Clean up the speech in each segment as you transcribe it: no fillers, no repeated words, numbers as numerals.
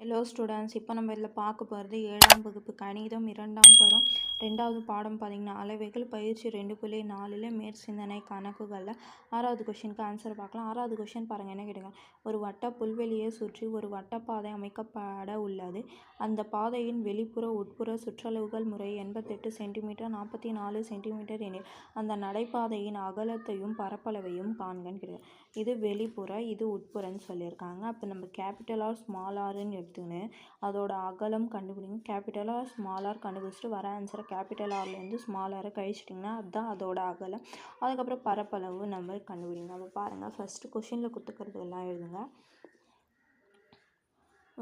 Hello students, இப்போ நம்ம இதில் பார்க்க போகிறது 7ஆம் வகுப்பு கணிதம் 2ஆம் பருவம் 2வது பாடம் பார்த்தீங்கன்னா அளவைகள் பயிற்சி 2.4 மேற்சிந்தனை கணக்குகளில் 6வது கொஷினுக்கு ஆன்சர் பார்க்கலாம். 6வது கொஷின் பாருங்கள், என்ன கேட்டுங்க. ஒரு வட்ட புல்வெளியை சுற்றி ஒரு வட்டப்பாதை அமைக்கப்பட உள்ளது. அந்த பாதையின் வெளிப்புற உட்புற சுற்றளவுகள் முறை 88 சென்டிமீட்டர் 44 சென்டிமீட்டர் எனில் அந்த நடைபாதையின் அகலத்தையும் பரப்பளவையும் காண்கன்னு கேட்குறாங்க. இது வெளிப்புற, இது உட்புறன்னு சொல்லியிருக்காங்க. அப்போ நம்ம கேபிட்டல் ஆர் ஸ்மால் ஆர்ன்னு எடுத்துக்கின்னு அதோட அகலம் கண்டுபிடிங்க. கேபிட்டல் ஆர் ஸ்மால் ஆர் கண்டுபிடிச்சிட்டு வர ஆன்சரை கேபிட்டல் ஆர்லேருந்து ஸ்மால் ஆரை கழிச்சிட்டிங்கன்னா அதுதான் அதோட அகலம். அதுக்கப்புறம் பரப்பளவு நம்ம கண்டுபிடிங்க. அப்போ பாருங்கள், ஃபஸ்ட்டு கொஷினில் கொடுத்துக்கிறது எல்லாம் எழுதுங்க.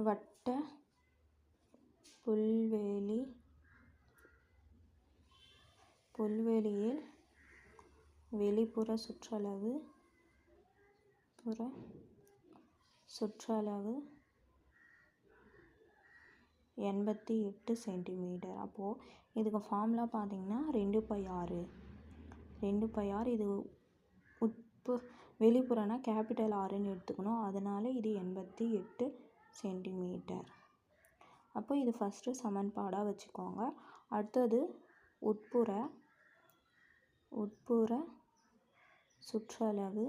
வட்ட புல்வெளியில் வெளிப்புற சுற்றளவு 88 சென்டிமீட்டர். அப்போது இதுக்கு ஃபார்முலா பார்த்தீங்கன்னா 2πr. இது வெளிப்புறனா கேபிட்டல் ஆர்ன்னு எடுத்துக்கணும். அதனால் இது 88 சென்டிமீட்டர். அப்போ இது ஃபஸ்ட்டு சமன்பாடாக வச்சுக்கோங்க. அடுத்தது உட்புற சுற்றளவு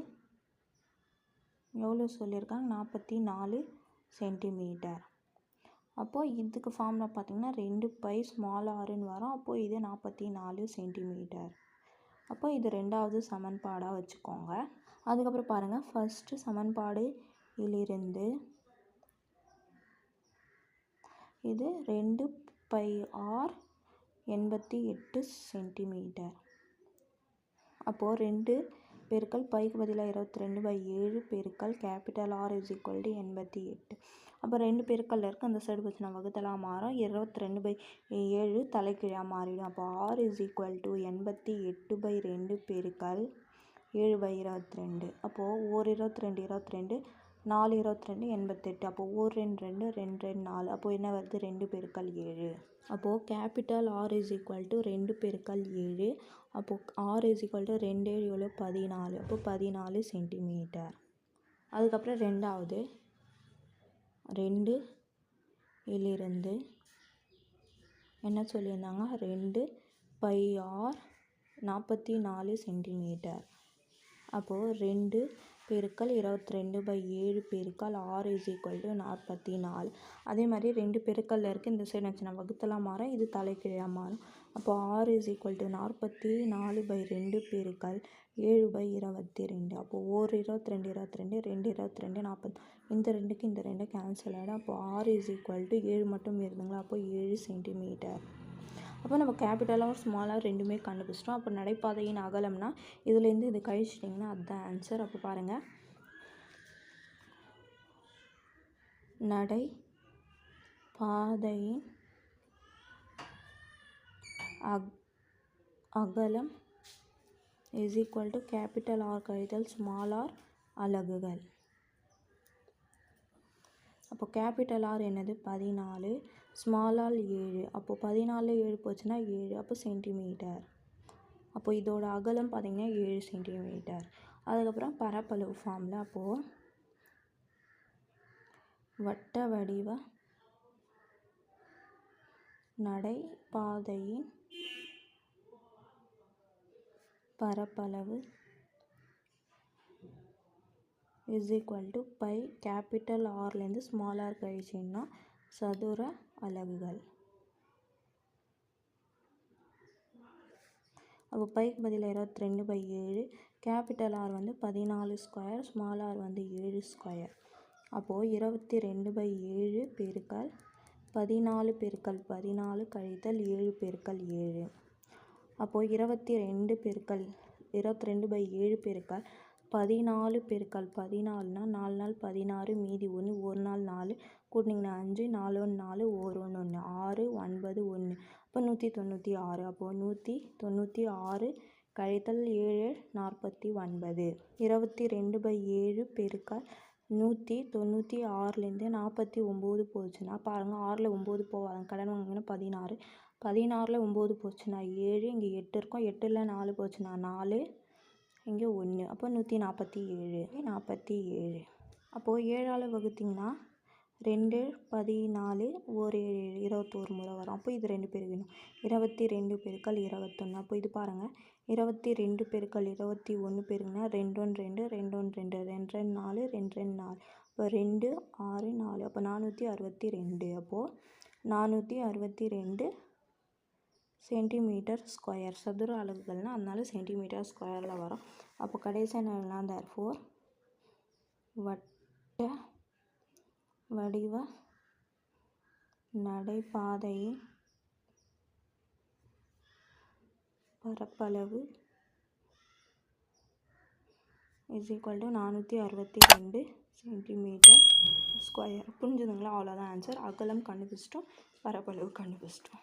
எவ்வளோ சொல்லியிருக்காங்க, 44 சென்டிமீட்டர். அப்போது இதுக்கு ஃபார்முலா பார்த்திங்கன்னா 2π ஸ்மால் ஆர்ன்னு வரும். அப்போது இது 44 சென்டிமீட்டர். அப்போ இது 2வது சமன்பாடாக வச்சுக்கோங்க. அதுக்கப்புறம் பாருங்கள், ஃபஸ்ட்டு சமன்பாடு இலிருந்து இது 2πr 88 சென்டிமீட்டர். அப்போது 2 பெருக்கல் பைக்கு பதிலாக 22/7 பெருக்கல் capital R is equal to 88. அப்போ 2 பெருக்கல்ல இருக்குது, அந்த சைடு வச்சு நான் வகுத்தலாக மாறும். 22/7 தலைக்கீழாக மாறிடும். அப்போ ஆர் இஸ் ஈக்குவல் டு 88/2 பெருக்கல் 7/22. அப்போது 1 22 22 4 22 88. அப்போது 1 2 2 2 2 4. அப்போது என்ன வருது, 2 பெருக்கல் 7. அப்போது capital R is equal to 2 பெருக்கல் 7. அப்போது ஆர் இஸ் ஈக்குவல் டு 2 எவ்வளோ 14. அப்போது 14 சென்டிமீட்டர். அதுக்கப்புறம் 2வது 2 இலிருந்து என்ன சொல்லியிருந்தாங்க, 2πr 44 சென்டிமீட்டர். அப்போது 2 பெருக்கல் 22/7 பெருக்கல் ஆர் இஸ் ஈக்குவல் டு 44. அதே மாதிரி 2 பெருக்கல்ல இருக்குது, இந்த சைடு வச்சு நான் வகுத்தலாம் மாறும், இது தலைக்கீழாக மாறும். அப்போ ஆர் இஸ் ஈக்குவல் டு 44/2 பெருக்கல் 7/22. அப்போது 1 22 22 2 22 40. இந்த 2க்கு இந்த 2 கேன்சல் ஆகிடும். அப்போது ஆர் இஸ் ஈக்குவல் டு 7 மட்டும் இருந்துங்களா, அப்போ 7 சென்டிமீட்டர். அப்போ நம்ம கேபிட்டலாக ஸ்மாலாக ரெண்டுமே கண்டுபிடிச்சிட்டோம். அப்போ நடைபாதையின் அகலம்னா இதுலேருந்து இது கழிச்சிட்டிங்கன்னா அதுதான் ஆன்சர். அப்போ பாருங்கள், நடைபாதையின் அகலம் is equal to capital R கழித்தல் ஸ்மால் ஆர் அலகுகள். அப்போ கேபிட்டல் ஆர் என்னது 14, ஸ்மால் ஆர் 7. அப்போது 14 7 போச்சுன்னா 7, அப்போ சென்டிமீட்டர். அப்போ இதோட அகலம் பார்த்திங்கன்னா 7 சென்டிமீட்டர். அதுக்கப்புறம் பரப்பளவு ஃபார்முலா. அப்போது வட்ட வடிவ நடைபாதையின் பரப்பளவு is equal to pi capital ஆர்லேருந்து ஸ்மால் ஆர் கழிச்சின்னா சதுர அலகுகள். அப்போ பைக்கு பதில் 22/7, கேபிட்டல் ஆர் வந்து 14 ஸ்கொயர், ஸ்மால் ஆர் வந்து 7 ஸ்கொயர். அப்போது 22/7 பெருக்கல் 14 பெருக்கல் 14 கழித்தல் 7 பெருக்கல் 7. அப்போது 22/7 பெருக்கல் 14 பெருக்கல் 14னா 4 நாள் 16, மீதி 1, 1 நாள் 4, கூட்டினீங்கன்னா 5, 4 1 4, 1 1 1, 6 9 1. அப்போ 196. அப்போது 196 கழித்தல் 7 49. 22/7 பெருக்கல் 196லேருந்து 49 போச்சுன்னா பாருங்கள், 6ல் 9 போவாங்க, கடன் வாங்கினா 16, 16ல் 9 போச்சுன்னா 7, இங்கே 8 இருக்கும், 8ல் 4 போச்சுன்னா 4, இங்கே 1. அப்போ 147. அப்போது 7ஆல் வகுத்திங்கன்னா 2 14 1 7 21 முறை வரும். அப்போ இது 2 பெருக்கணும். 22 பெருக்கல் 21. அப்போ இது பாருங்கள், 22 பெருக்கல் 21 பெருக்குனா 2 1 2 2 1 2 2 2 4 2 2 4. இப்போ 2 6 4. அப்போ 462. அப்போது 462 சென்டிமீட்டர் ஸ்கொயர். சதுர அலகுகள்னால் அதனால சென்டிமீட்டர் ஸ்கொயரில் வரும். அப்போ கடைசியாக என்ன, தேர்ஃபோர் வட்ட வடிவ நடைபாதையின் பரப்பளவு = 462 சென்டிமீட்டர் ஸ்கொயர். புரிஞ்சுதுங்களா? அவ்வளோதான் ஆன்சர். அகலம் கண்டுபிடிச்சிட்டோம், பரப்பளவு கண்டுபிடிச்சிட்டோம்.